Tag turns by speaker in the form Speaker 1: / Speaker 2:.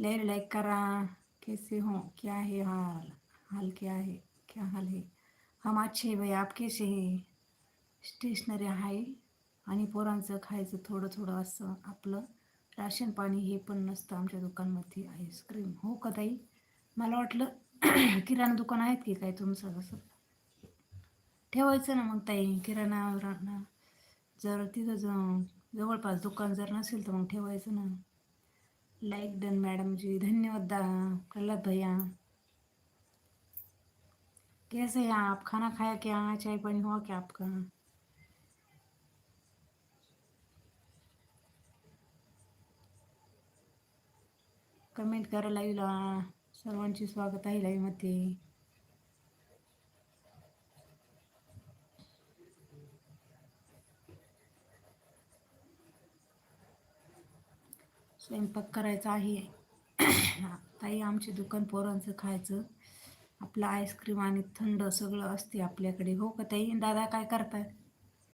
Speaker 1: Like करा। कैसे हो, क्या है हाल, हाल क्या है, क्या हाल है? हम अच्छे है भाई, आप कैसे है? स्टेशनरी आहे आणि पोरांचं खायचं थोडं थोडं असं आपलं राशन पाणी हे पण नसतं आमच्या दुकानमध्ये. आईस्क्रीम हो का ताई? मला वाटलं किराणा दुकान आहेत की काय तुमचं? असं ठेवायचं ना मग ताई किराणा विराणा. जर तिथं जवळपास दुकान जर नसेल तर मग ठेवायचं ना. लाइक डन मैडम जी, धन्यवाद प्रहलाद भैया। कैसे हैं आप? खाना खाया क्या? चाय पानी हुआ क्या आपका? कमेंट करा लाईव्हला. सर्वांचे स्वागत आहे लाईव्हमध्ये. स्वयंपाक करायचा आहे. ताई आमचे दुकान पोरांचं खायचं आपलं आईस्क्रीम आणि थंड सगळं असते आपल्याकडे. हो का ताई? दादा काय करताय?